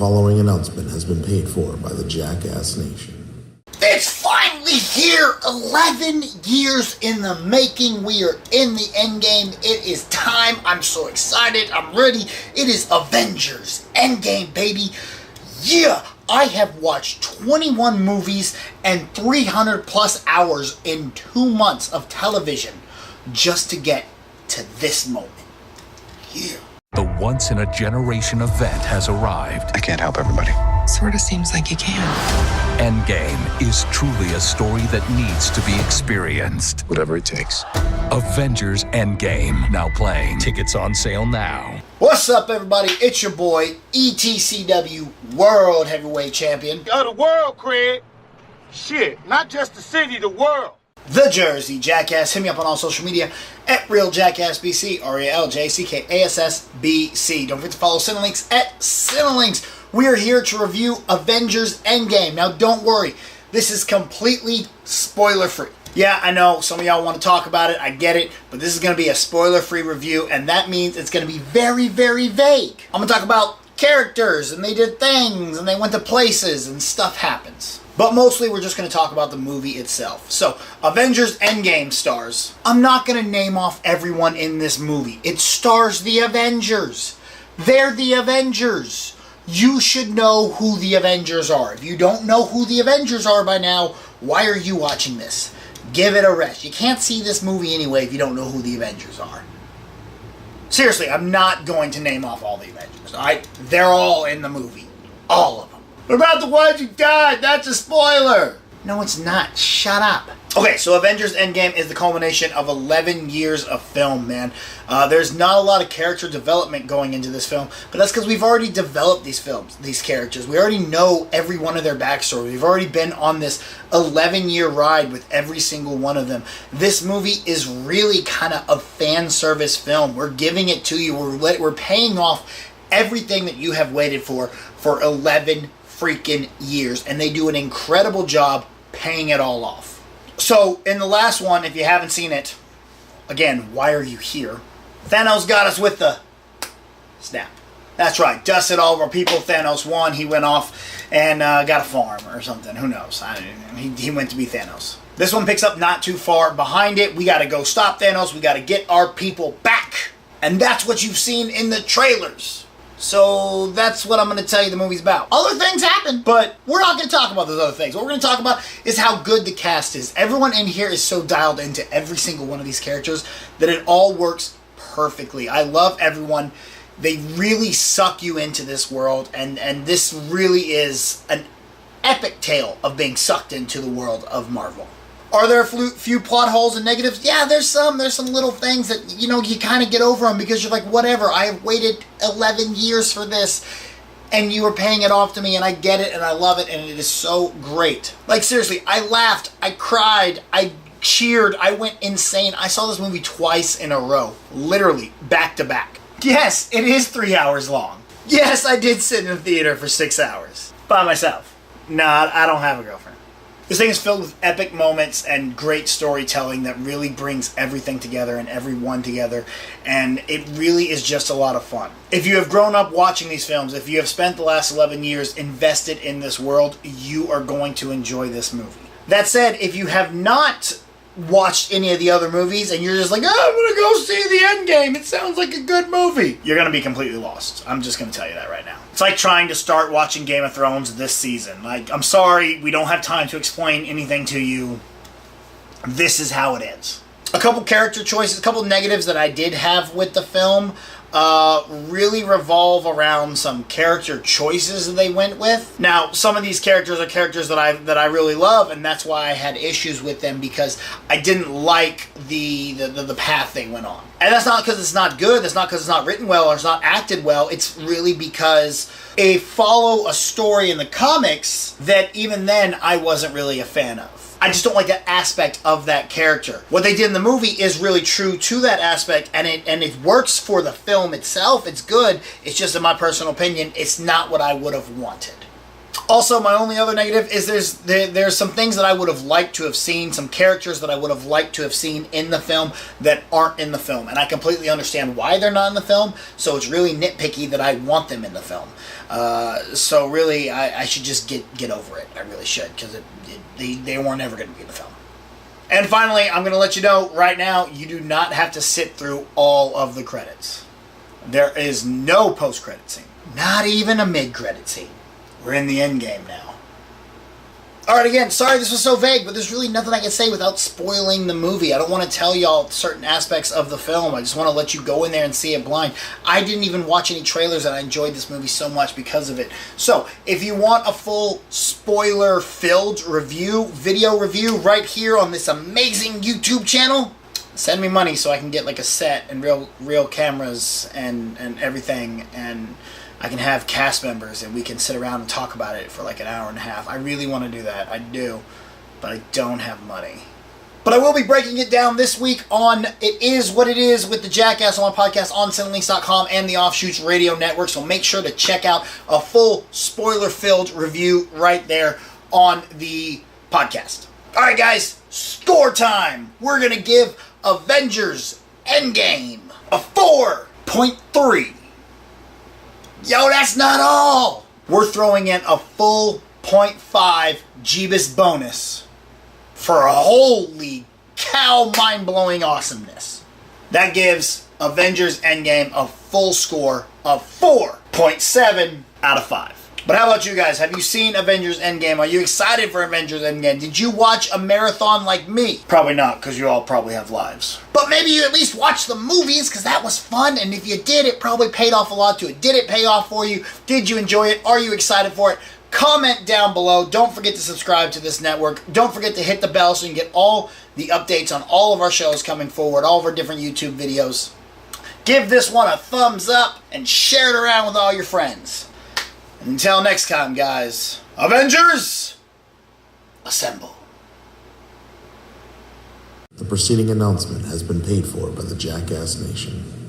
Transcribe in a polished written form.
following announcement has been paid for by the Jackass Nation. It's finally here! 11 years in the making. We are in the Endgame. It is time. I'm so excited. I'm ready. It is Avengers Endgame, baby. Yeah! I have watched 21 movies and 300 plus hours in 2 months of television just to get to this moment. Yeah. The once-in-a-generation event has arrived. I can't help everybody. Sort of seems like you can. Endgame is truly a story that needs to be experienced. Whatever it takes. Avengers Endgame, now playing. Tickets on sale now. What's up, everybody? It's your boy, ETCW World Heavyweight Champion. Of the world, Craig. Shit, not just the city, the world. The Jersey Jackass. Hit me up on all social media at RealJackassBC, RealJackassBC. Don't forget to follow Cinelinx at Cinelinx. We are here to review Avengers Endgame. Now, don't worry. This is completely spoiler-free. Yeah, I know some of y'all want to talk about it. I get it. But this is going to be a spoiler-free review, and that means it's going to be very, very vague. I'm going to talk about characters, and they did things, and they went to places, and stuff happens. But mostly we're just going to talk about the movie itself. So, Avengers Endgame stars. I'm not going to name off everyone in this movie. It stars the Avengers. They're the Avengers. You should know who the Avengers are. If you don't know who the Avengers are by now, why are you watching this? Give it a rest. You can't see this movie anyway if you don't know who the Avengers are. Seriously, I'm not going to name off all the Avengers, alright? They're all in the movie. All of them. What about the ones who died? That's a spoiler. No, it's not. Shut up. Okay, so Avengers Endgame is the culmination of 11 years of film, man. There's not a lot of character development going into this film, but that's because we've already developed these characters. We already know every one of their backstory. We've already been on this 11-year ride with every single one of them. This movie is really kind of a fan service film. We're giving it to you. We're paying off everything that you have waited for 11 freaking years, and they do an incredible job paying it all off. So, in the last one, if you haven't seen it, again, why are you here? Thanos got us with the snap. That's right, dusted all of our people. Thanos won. He went off and got a farm or something. Who knows? He went to be Thanos. This one picks up not too far behind it. We got to go stop Thanos. We got to get our people back. And that's what you've seen in the trailers. So that's what I'm going to tell you the movie's about. Other things happen, but we're not going to talk about those other things. What we're going to talk about is how good the cast is. Everyone in here is so dialed into every single one of these characters that it all works perfectly. I love everyone. They really suck you into this world, and this really is an epic tale of being sucked into the world of Marvel. Are there a few plot holes and negatives? Yeah, there's some little things that, you kind of get over them because you're like, whatever, I have waited 11 years for this, and you were paying it off to me, and I get it, and I love it, and it is so great. Like, seriously, I laughed, I cried, I cheered, I went insane. I saw this movie twice in a row, literally, back to back. Yes, it is 3 hours long. Yes, I did sit in the theater for 6 hours. By myself. Nah, I don't have a girlfriend. This thing is filled with epic moments and great storytelling that really brings everything together and everyone together, and it really is just a lot of fun. If you have grown up watching these films, if you have spent the last 11 years invested in this world, you are going to enjoy this movie. That said, if you have not watched any of the other movies and you're just like, oh, I'm going to go see the Endgame, it sounds like a good movie, you're going to be completely lost. I'm just going to tell you that right now. It's like trying to start watching Game of Thrones this season. Like, I'm sorry, we don't have time to explain anything to you. This is how it ends. A couple character choices, a couple negatives that I did have with the film really revolve around some character choices that they went with. Now, some of these characters are characters that I really love, and that's why I had issues with them, because I didn't like the path they went on. And that's not because it's not good, that's not because it's not written well or it's not acted well, it's really because they follow a story in the comics that even then I wasn't really a fan of. I just don't like that aspect of that character. What they did in the movie is really true to that aspect, and it works for the film itself. It's good. It's just, in my personal opinion, it's not what I would have wanted. Also, my only other negative is there's some things that I would have liked to have seen, some characters that I would have liked to have seen in the film that aren't in the film. And I completely understand why they're not in the film, so it's really nitpicky that I want them in the film. So really, I should just get over it. I really should, because they were never going to be in the film. And finally, I'm going to let you know right now, you do not have to sit through all of the credits. There is no post-credit scene. Not even a mid-credit scene. We're in the end game now. Alright, again, sorry this was so vague, but there's really nothing I can say without spoiling the movie. I don't want to tell y'all certain aspects of the film. I just want to let you go in there and see it blind. I didn't even watch any trailers, and I enjoyed this movie so much because of it. So, if you want a full spoiler-filled video review right here on this amazing YouTube channel, send me money so I can get like a set and real cameras and everything, and I can have cast members and we can sit around and talk about it for like an hour and a half. I really want to do that. I do. But I don't have money. But I will be breaking it down this week on It Is What It Is with the Jackass on my podcast on Cinelinx.com and the Offshoots Radio Network. So make sure to check out a full spoiler-filled review right there on the podcast. Alright guys, score time! We're going to give Avengers Endgame a 4.3. Yo, that's not all! We're throwing in a full 0.5 Jeebus bonus for a holy cow mind-blowing awesomeness. That gives Avengers Endgame a full score of 4.7 out of 5. But how about you guys? Have you seen Avengers Endgame? Are you excited for Avengers Endgame? Did you watch a marathon like me? Probably not, because you all probably have lives. But maybe you at least watched the movies, because that was fun, and if you did, it probably paid off a lot to it. Did it pay off for you? Did you enjoy it? Are you excited for it? Comment down below. Don't forget to subscribe to this network. Don't forget to hit the bell so you can get all the updates on all of our shows coming forward, all of our different YouTube videos. Give this one a thumbs up, and share it around with all your friends. Until next time, guys, Avengers, assemble. The preceding announcement has been paid for by the Jackass Nation.